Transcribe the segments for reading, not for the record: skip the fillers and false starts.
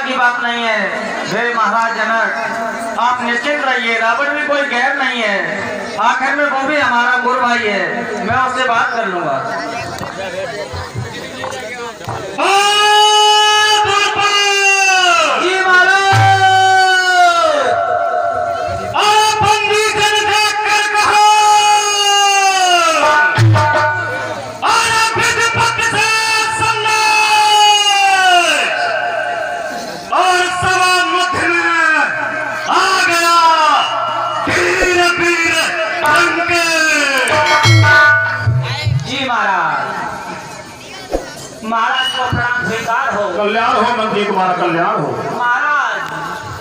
की बात नहीं है। हे महाराज जनक, आप निश्चिंत रहिए, रावण भी कोई गैर नहीं है। आखिर में वो भी हमारा गुरु भाई है, मैं उससे बात कर लूंगा। जी महाराज। महाराज को प्रणाम स्वीकार हो। कल्याण हो मंत्री, तुम्हारा कल्याण हो। महाराज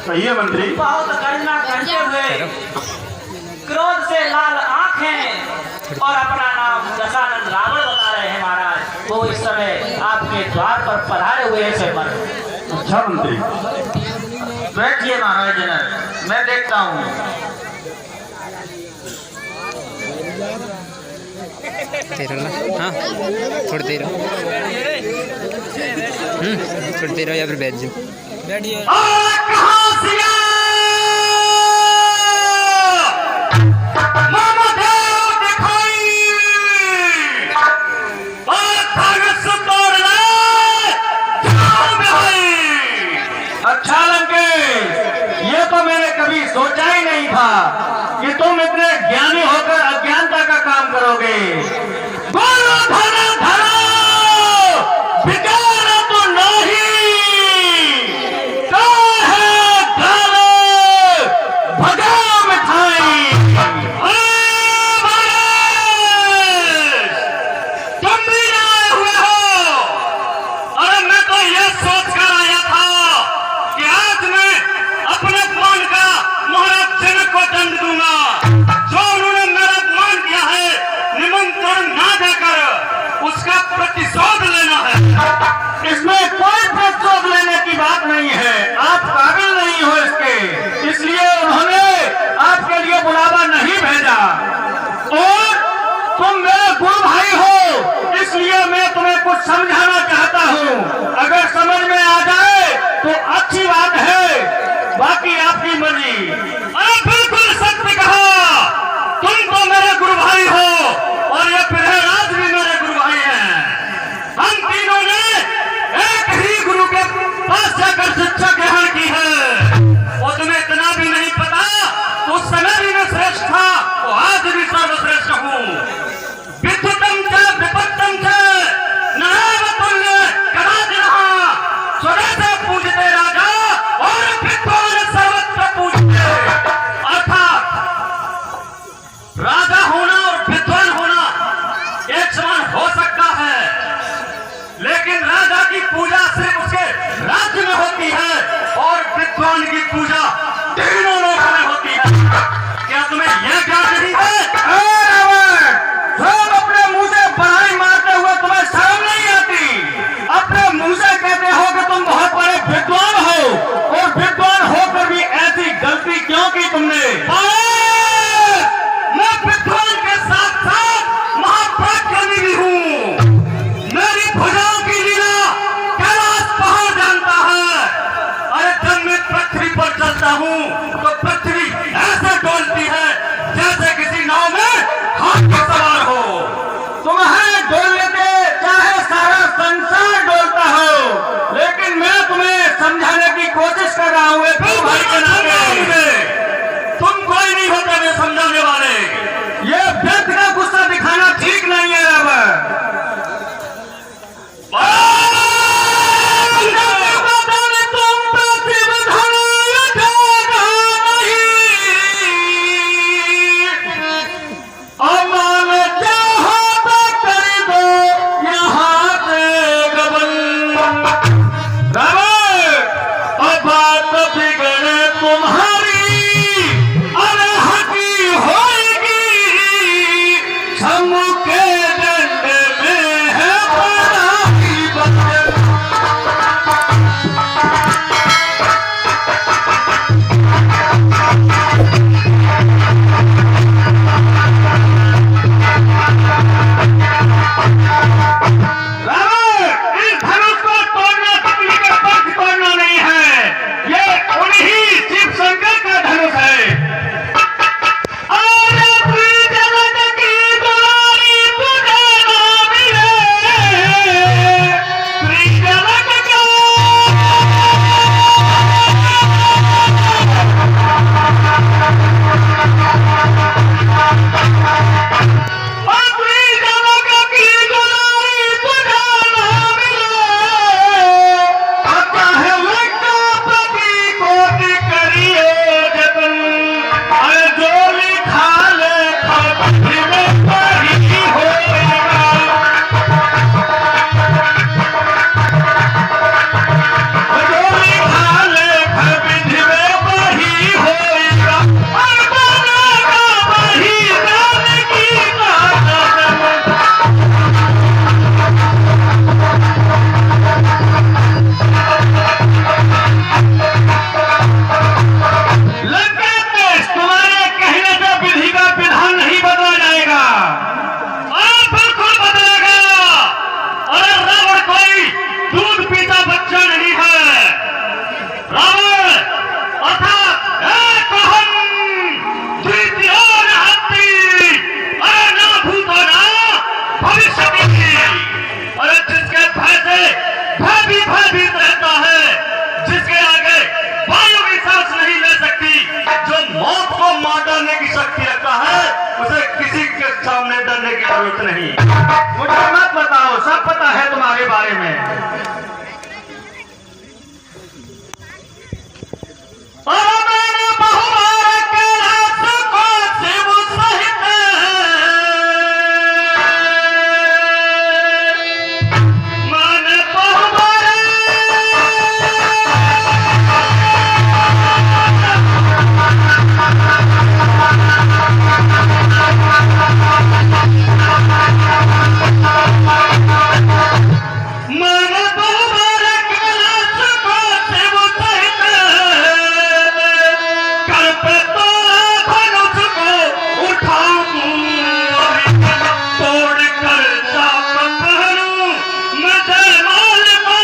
कहिए मंत्री। बहुत गणना करते हुए क्रोध से लाल आंखें और अपना नाम दशानंद रावण बता रहे हैं महाराज। वो इस समय आपके द्वार पर पधारे हुए हैं सेवक। अच्छा मंत्री, बैठिए महाराज जनक, मैं देखता हूँ। हाँ थोड़ी देर थोड़ी देर या फिर बैठ जाओ। अच्छा लंकेश, ये तो मैंने कभी सोचा ही नहीं था कि तुम इतने ज्ञानी होकर अज्ञानता का काम करोगे। बोलो धरा धरा, बिगाड़ तो नहीं, काहे डालो भगा मिठाई। तुम भी आए हुए हो? अरे मैं तो ये सोच कर आया था कि आज मैं अपने अपमान का महाराज जनक को दंड दूंगा। जो उन्होंने मेरा अपमान किया है, निमंत्रण जरूरत नहीं। मुझे मत बताओ, सब पता है तुम्हारे बारे में। और मैंने बहुबार कैलाश को शिव सहित मैंने बहुबार मैंने बहुबार कैलाश को शिव सहित कर पे तोड़ा धनुष को उठाऊं तोड़ कर चाप पहनूं मैं जयमाल को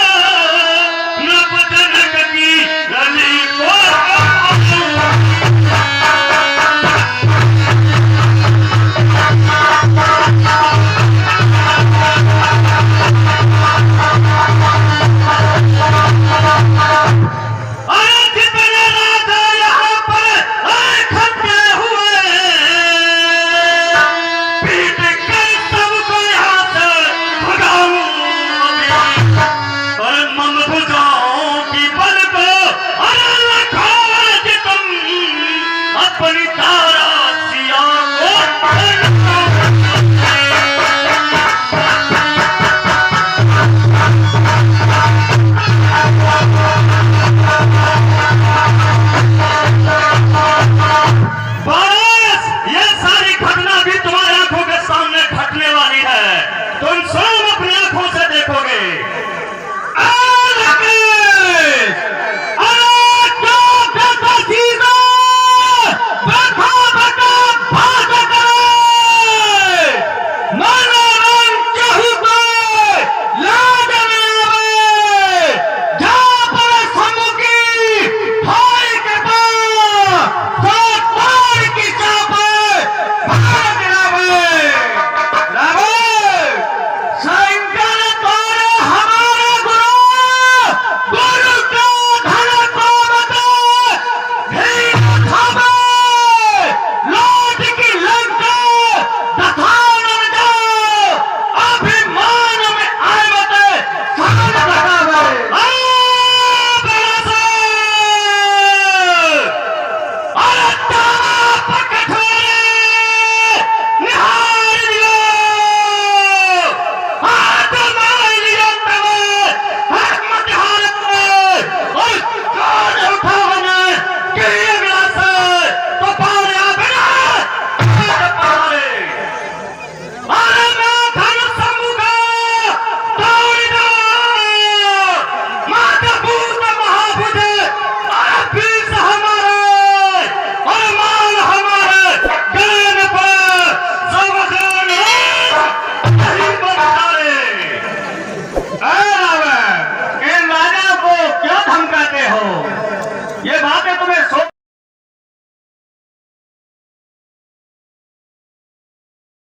नभ जनक की रली को अरे जितने राजा यहाँ पर इकट्ठे हुए पीट कर सबको यहाँ से भगाऊं और मम भुजाओं की बल को अरे रखो आज तुम अपनी तारा सिया को